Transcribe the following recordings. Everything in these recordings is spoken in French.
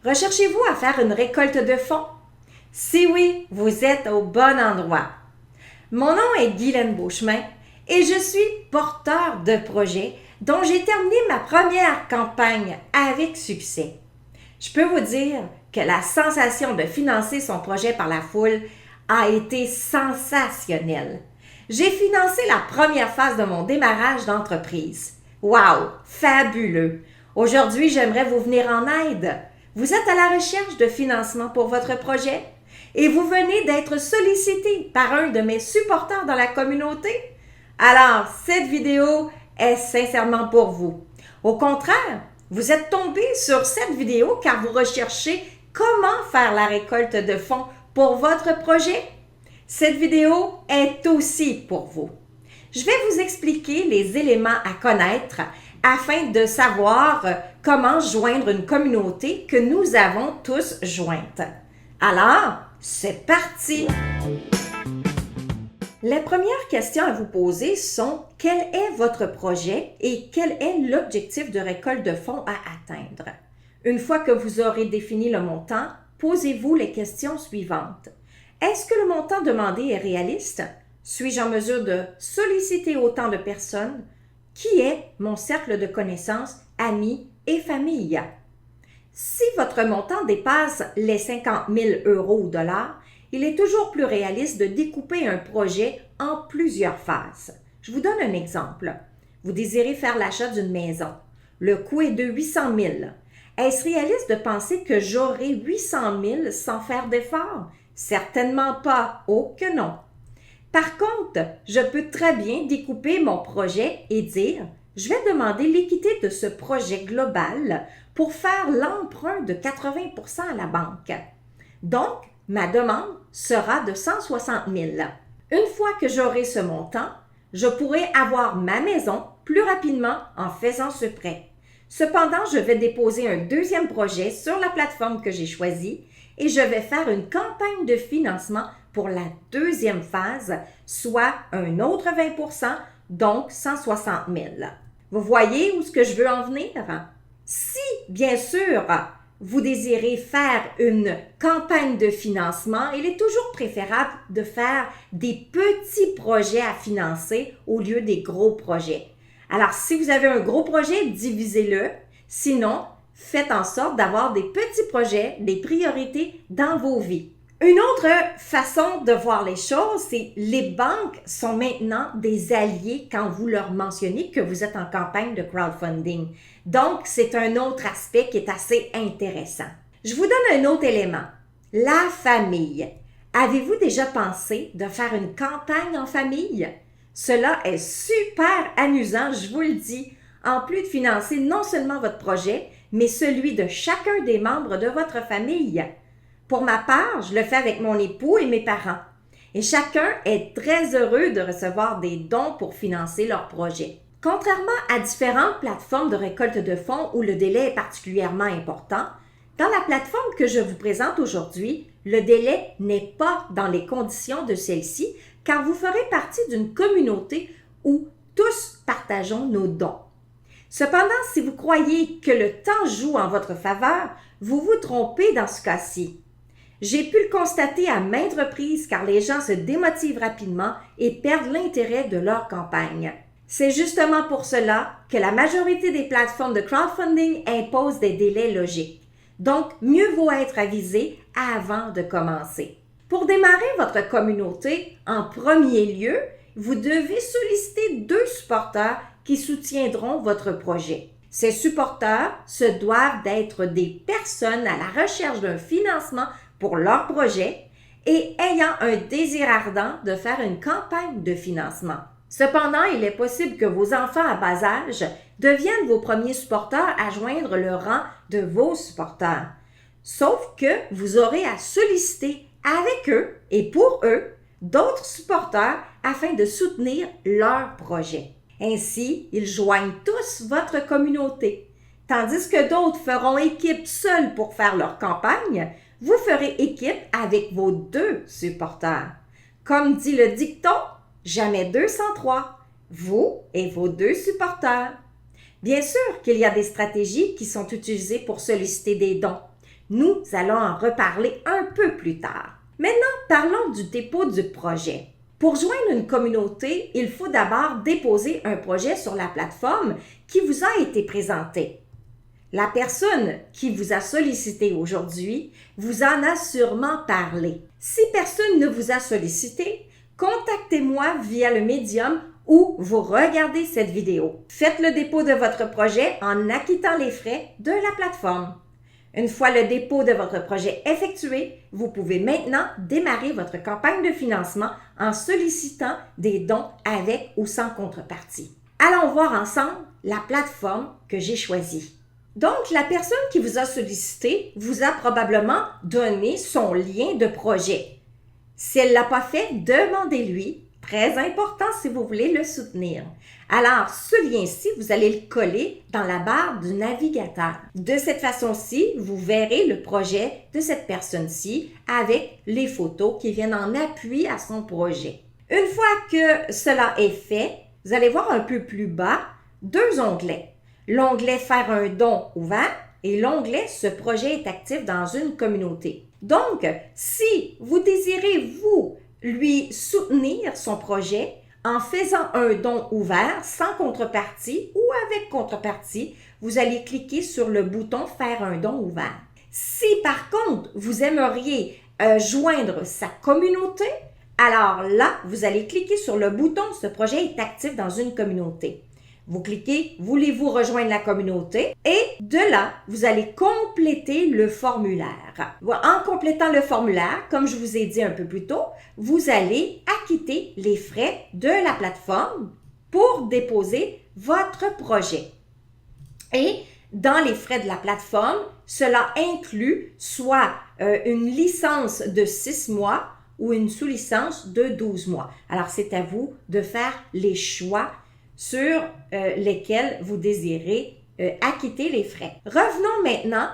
Recherchez-vous à faire une récolte de fonds? Si oui, vous êtes au bon endroit. Mon nom est Guylaine Beauchemin et je suis porteur de projet dont j'ai terminé ma première campagne avec succès. Je peux vous dire que la sensation de financer son projet par la foule a été sensationnelle. J'ai financé la première phase de mon démarrage d'entreprise. Wow, fabuleux! Aujourd'hui, j'aimerais vous venir en aide. Vous êtes à la recherche de financement pour votre projet et vous venez d'être sollicité par un de mes supporters dans la communauté? Alors, cette vidéo est sincèrement pour vous. Au contraire, vous êtes tombé sur cette vidéo car vous recherchez comment faire la récolte de fonds pour votre projet. Cette vidéo est aussi pour vous. Je vais vous expliquer les éléments à connaître afin de savoir comment joindre une communauté que nous avons tous jointe. Alors, c'est parti! Les premières questions à vous poser sont: quel est votre projet et quel est l'objectif de récolte de fonds à atteindre? Une fois que vous aurez défini le montant, posez-vous les questions suivantes. Est-ce que le montant demandé est réaliste? Suis-je en mesure de solliciter autant de personnes? Qui est mon cercle de connaissances, amis et famille? Si votre montant dépasse les 50 000 € ou dollars, il est toujours plus réaliste de découper un projet en plusieurs phases. Je vous donne un exemple. Vous désirez faire l'achat d'une maison. Le coût est de 800 000. Est-ce réaliste de penser que j'aurai 800 000 sans faire d'efforts? Certainement pas. Oh que non. Par contre, je peux très bien découper mon projet et dire: je vais demander l'équité de ce projet global pour faire l'emprunt de 80% à la banque. Donc, ma demande sera de 160 000. Une fois que j'aurai ce montant, je pourrai avoir ma maison plus rapidement en faisant ce prêt. Cependant, je vais déposer un deuxième projet sur la plateforme que j'ai choisie et je vais faire une campagne de financement pour la deuxième phase, soit un autre 20%, donc 160 000. Vous voyez où est-ce que je veux en venir? Si, bien sûr, vous désirez faire une campagne de financement, il est toujours préférable de faire des petits projets à financer au lieu des gros projets. Alors, si vous avez un gros projet, divisez-le. Sinon, faites en sorte d'avoir des petits projets, des priorités dans vos vies. Une autre façon de voir les choses, c'est les banques sont maintenant des alliés quand vous leur mentionnez que vous êtes en campagne de crowdfunding. Donc, c'est un autre aspect qui est assez intéressant. Je vous donne un autre élément. La famille. Avez-vous déjà pensé de faire une campagne en famille? Cela est super amusant, je vous le dis. En plus de financer non seulement votre projet, mais celui de chacun des membres de votre famille. Pour ma part, je le fais avec mon époux et mes parents. Et chacun est très heureux de recevoir des dons pour financer leur projet. Contrairement à différentes plateformes de récolte de fonds où le délai est particulièrement important, dans la plateforme que je vous présente aujourd'hui, le délai n'est pas dans les conditions de celle-ci car vous ferez partie d'une communauté où tous partageons nos dons. Cependant, si vous croyez que le temps joue en votre faveur, vous vous trompez dans ce cas-ci. J'ai pu le constater à maintes reprises car les gens se démotivent rapidement et perdent l'intérêt de leur campagne. C'est justement pour cela que la majorité des plateformes de crowdfunding imposent des délais logiques. Donc, mieux vaut être avisé avant de commencer. Pour démarrer votre communauté, en premier lieu, vous devez solliciter 2 supporters qui soutiendront votre projet. Ces supporters se doivent d'être des personnes à la recherche d'un financement pour leur projet et ayant un désir ardent de faire une campagne de financement. Cependant, il est possible que vos enfants à bas âge deviennent vos premiers supporters à joindre le rang de vos supporters. Sauf que vous aurez à solliciter avec eux et pour eux d'autres supporters afin de soutenir leur projet. Ainsi, ils joignent tous votre communauté. Tandis que d'autres feront équipe seuls pour faire leur campagne, vous ferez équipe avec vos 2 supporters. Comme dit le dicton, jamais 2 sans 3, vous et vos 2 supporters. Bien sûr qu'il y a des stratégies qui sont utilisées pour solliciter des dons. Nous allons en reparler un peu plus tard. Maintenant, parlons du dépôt du projet. Pour joindre une communauté, il faut d'abord déposer un projet sur la plateforme qui vous a été présentée. La personne qui vous a sollicité aujourd'hui vous en a sûrement parlé. Si personne ne vous a sollicité, contactez-moi via le médium où vous regardez cette vidéo. Faites le dépôt de votre projet en acquittant les frais de la plateforme. Une fois le dépôt de votre projet effectué, vous pouvez maintenant démarrer votre campagne de financement en sollicitant des dons avec ou sans contrepartie. Allons voir ensemble la plateforme que j'ai choisie. Donc, la personne qui vous a sollicité vous a probablement donné son lien de projet. Si elle ne l'a pas fait, demandez-lui. Très important si vous voulez le soutenir. Alors, ce lien-ci, vous allez le coller dans la barre du navigateur. De cette façon-ci, vous verrez le projet de cette personne-ci avec les photos qui viennent en appui à son projet. Une fois que cela est fait, vous allez voir un peu plus bas deux onglets. L'onglet « Faire un don » ouvert et l'onglet « Ce projet est actif dans une communauté ». Donc, si vous désirez, vous, lui soutenir son projet en faisant un don ouvert sans contrepartie ou avec contrepartie, vous allez cliquer sur le bouton « Faire un don ouvert ». Si par contre, vous aimeriez joindre sa communauté, alors là, vous allez cliquer sur le bouton « Ce projet est actif dans une communauté ». Vous cliquez « Voulez-vous rejoindre la communauté ?» et de là, vous allez compléter le formulaire. En complétant le formulaire, comme je vous ai dit un peu plus tôt, vous allez acquitter les frais de la plateforme pour déposer votre projet. Et dans les frais de la plateforme, cela inclut soit une licence de 6 mois ou une sous-licence de 12 mois. Alors, c'est à vous de faire les choix sur lesquels vous désirez acquitter les frais. Revenons maintenant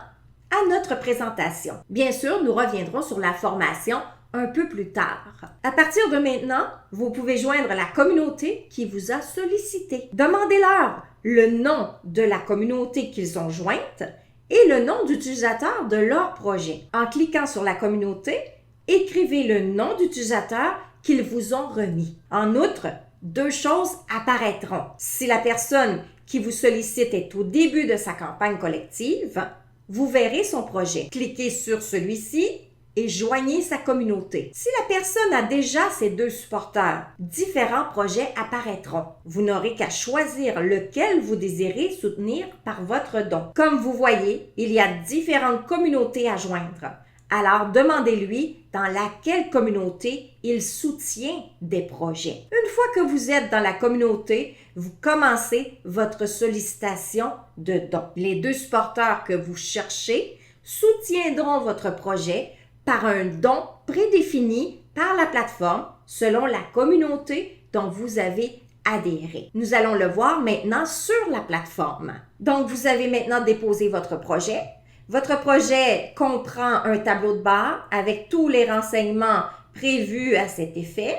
à notre présentation. Bien sûr, nous reviendrons sur la formation un peu plus tard. À partir de maintenant, vous pouvez joindre la communauté qui vous a sollicité. Demandez-leur le nom de la communauté qu'ils ont jointe et le nom d'utilisateur de leur projet. En cliquant sur la communauté, écrivez le nom d'utilisateur qu'ils vous ont remis. En outre, deux choses apparaîtront. Si la personne qui vous sollicite est au début de sa campagne collective, vous verrez son projet. Cliquez sur celui-ci et joignez sa communauté. Si la personne a déjà ses deux supporters, différents projets apparaîtront. Vous n'aurez qu'à choisir lequel vous désirez soutenir par votre don. Comme vous voyez, il y a différentes communautés à joindre. Alors, demandez-lui dans laquelle communauté il soutient des projets. Une fois que vous êtes dans la communauté, vous commencez votre sollicitation de dons. Les deux supporters que vous cherchez soutiendront votre projet par un don prédéfini par la plateforme selon la communauté dont vous avez adhéré. Nous allons le voir maintenant sur la plateforme. Donc, vous avez maintenant déposé votre projet. Votre projet comprend un tableau de bord avec tous les renseignements prévus à cet effet.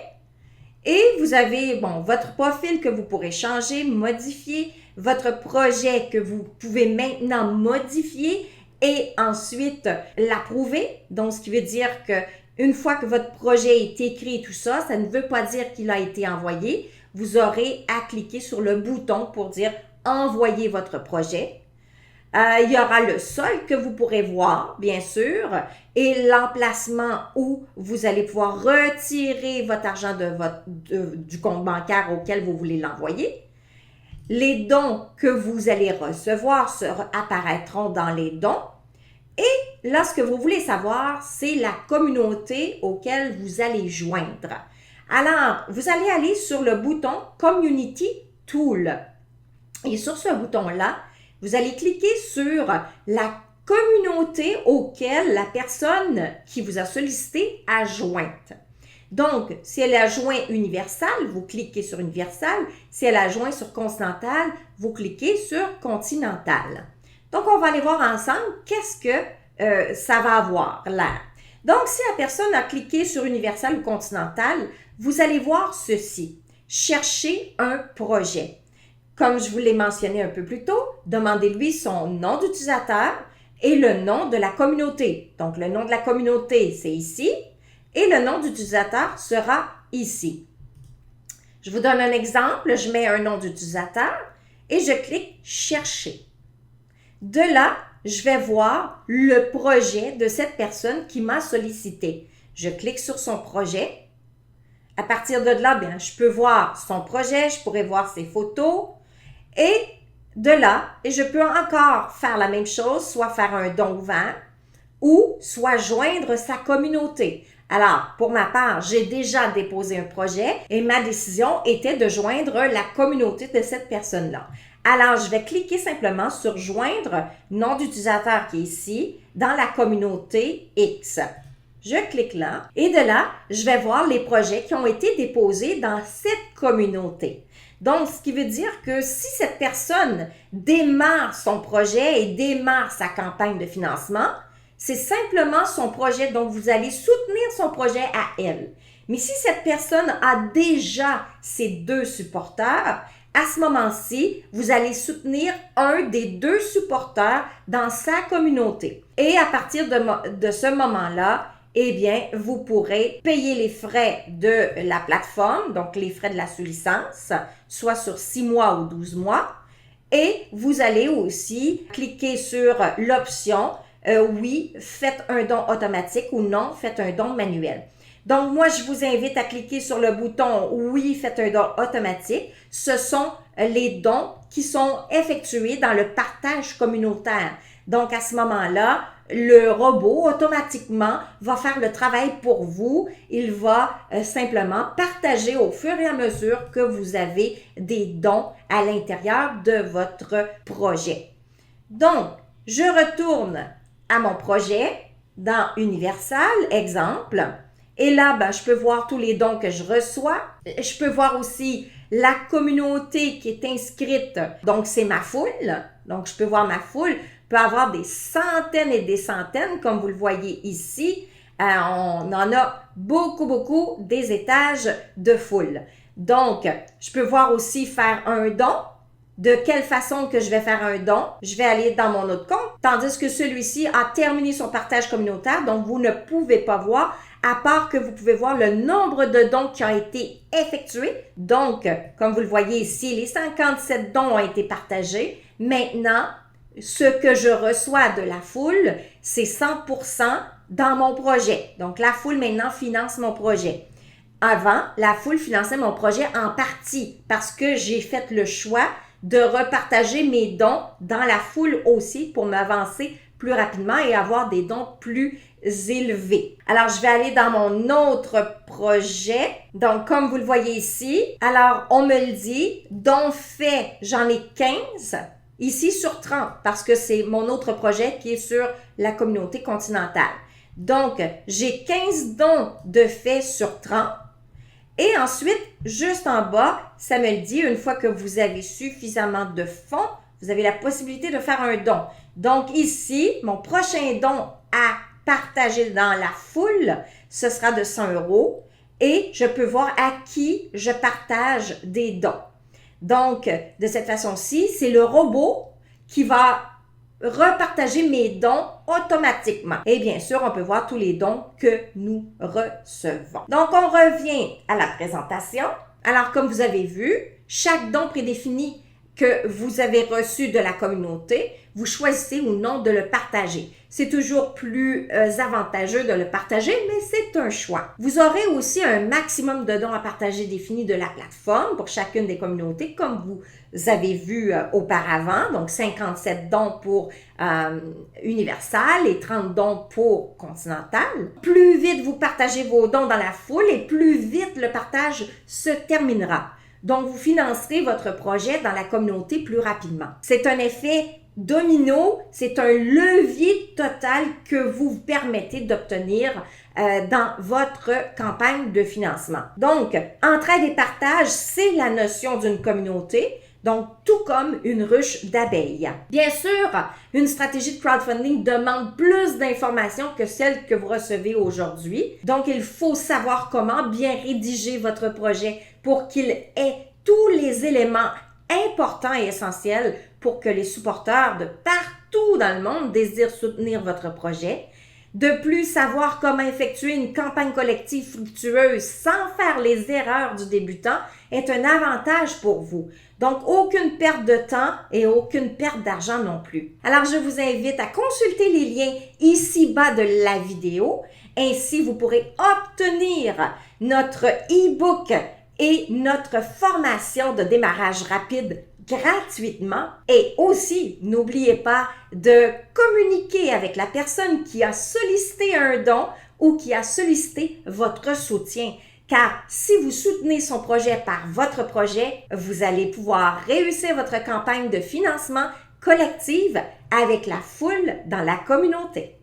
Et vous avez votre profil que vous pourrez changer, modifier, votre projet que vous pouvez maintenant modifier et ensuite l'approuver. Donc, ce qui veut dire que une fois que votre projet est écrit, tout ça, ça ne veut pas dire qu'il a été envoyé. Vous aurez à cliquer sur le bouton pour dire « Envoyer votre projet ». Il y aura le solde que vous pourrez voir, bien sûr, et l'emplacement où vous allez pouvoir retirer votre argent du compte bancaire auquel vous voulez l'envoyer. Les dons que vous allez recevoir apparaîtront dans les dons. Et là, ce que vous voulez savoir, c'est la communauté auquel vous allez joindre. Alors, vous allez aller sur le bouton « Community Tool ». Et sur ce bouton-là, vous allez cliquer sur la communauté auquel la personne qui vous a sollicité a jointe. Donc, si elle a joint Universal, vous cliquez sur Universal. Si elle a joint sur Continental, vous cliquez sur Continental. Donc, on va aller voir ensemble qu'est-ce que ça va avoir l'air. Donc, si la personne a cliqué sur Universal ou Continental, vous allez voir ceci. Chercher un projet. Comme je vous l'ai mentionné un peu plus tôt, demandez-lui son nom d'utilisateur et le nom de la communauté. Donc, le nom de la communauté, c'est ici, et le nom d'utilisateur sera ici. Je vous donne un exemple, je mets un nom d'utilisateur et je clique « Chercher ». De là, je vais voir le projet de cette personne qui m'a sollicité. Je clique sur son projet. À partir de là, bien, je peux voir son projet, je pourrais voir ses photos et de là, je peux encore faire la même chose, soit faire un don ouvert ou soit joindre sa communauté. Alors, pour ma part, j'ai déjà déposé un projet et ma décision était de joindre la communauté de cette personne-là. Alors, je vais cliquer simplement sur « Joindre » nom d'utilisateur qui est ici dans la communauté X. Je clique là et de là, je vais voir les projets qui ont été déposés dans cette communauté. Donc, ce qui veut dire que si cette personne démarre son projet et démarre sa campagne de financement, c'est simplement son projet, donc vous allez soutenir son projet à elle. Mais si cette personne a déjà ses 2 supporters, à ce moment-ci, vous allez soutenir un des 2 supporters dans sa communauté. Et à partir de ce moment-là, eh bien, vous pourrez payer les frais de la plateforme, donc les frais de la sous-licence, soit sur 6 mois ou 12 mois. Et vous allez aussi cliquer sur l'option oui, faites un don automatique ou non, faites un don manuel. Donc, moi, je vous invite à cliquer sur le bouton « Oui, faites un don automatique ». Ce sont les dons qui sont effectués dans le partage communautaire. Donc, à ce moment-là, le robot, automatiquement, va faire le travail pour vous. Il va simplement partager au fur et à mesure que vous avez des dons à l'intérieur de votre projet. Donc, je retourne à mon projet dans Universal, exemple. Et là, ben, je peux voir tous les dons que je reçois. Je peux voir aussi la communauté qui est inscrite. Donc, c'est ma foule. Donc, je peux voir ma foule. Je peux avoir des centaines et des centaines, comme vous le voyez ici. On en a beaucoup des étages de foule. Donc, je peux voir aussi faire un don. De quelle façon que je vais faire un don? Je vais aller dans mon autre compte, tandis que celui-ci a terminé son partage communautaire, donc vous ne pouvez pas voir, à part que vous pouvez voir le nombre de dons qui ont été effectués. Donc, comme vous le voyez ici, les 57 dons ont été partagés. Maintenant, ce que je reçois de la foule, c'est 100% dans mon projet. Donc, la foule maintenant finance mon projet. Avant, la foule finançait mon projet en partie parce que j'ai fait le choix de repartager mes dons dans la foule aussi pour m'avancer plus rapidement et avoir des dons plus élevés. Alors, je vais aller dans mon autre projet. Donc, comme vous le voyez ici, alors, on me le dit, dons faits, j'en ai 15. Ici, sur 30, parce que c'est mon autre projet qui est sur la communauté continentale. Donc, j'ai 15 dons de faits sur 30. Et ensuite, juste en bas, ça me le dit, une fois que vous avez suffisamment de fonds, vous avez la possibilité de faire un don. Donc ici, mon prochain don à partager dans la foule, ce sera de 100 € et je peux voir à qui je partage des dons. Donc, de cette façon-ci, c'est le robot qui va repartager mes dons automatiquement. Et bien sûr, on peut voir tous les dons que nous recevons. Donc, on revient à la présentation. Alors, comme vous avez vu, chaque don prédéfini que vous avez reçu de la communauté, vous choisissez ou non de le partager. C'est toujours plus avantageux de le partager, mais c'est un choix. Vous aurez aussi un maximum de dons à partager défini de la plateforme pour chacune des communautés, comme vous avez vu auparavant. Donc, 57 dons pour Universal et 30 dons pour Continental. Plus vite vous partagez vos dons dans la foule et plus vite le partage se terminera. Donc, vous financerez votre projet dans la communauté plus rapidement. C'est un effet domino, c'est un levier total que vous vous permettez d'obtenir dans votre campagne de financement. Donc, entraide et partage, c'est la notion d'une communauté. Donc, tout comme une ruche d'abeilles. Bien sûr, une stratégie de crowdfunding demande plus d'informations que celle que vous recevez aujourd'hui. Donc, il faut savoir comment bien rédiger votre projet pour qu'il ait tous les éléments importants et essentiels pour que les supporters de partout dans le monde désirent soutenir votre projet. De plus, savoir comment effectuer une campagne collective fructueuse sans faire les erreurs du débutant est un avantage pour vous. Donc, aucune perte de temps et aucune perte d'argent non plus. Alors, je vous invite à consulter les liens ici-bas de la vidéo. Ainsi, vous pourrez obtenir notre e-book et notre formation de démarrage rapide gratuitement. Et aussi, n'oubliez pas de communiquer avec la personne qui a sollicité un don ou qui a sollicité votre soutien. Car si vous soutenez son projet par votre projet, vous allez pouvoir réussir votre campagne de financement collective avec la foule dans la communauté.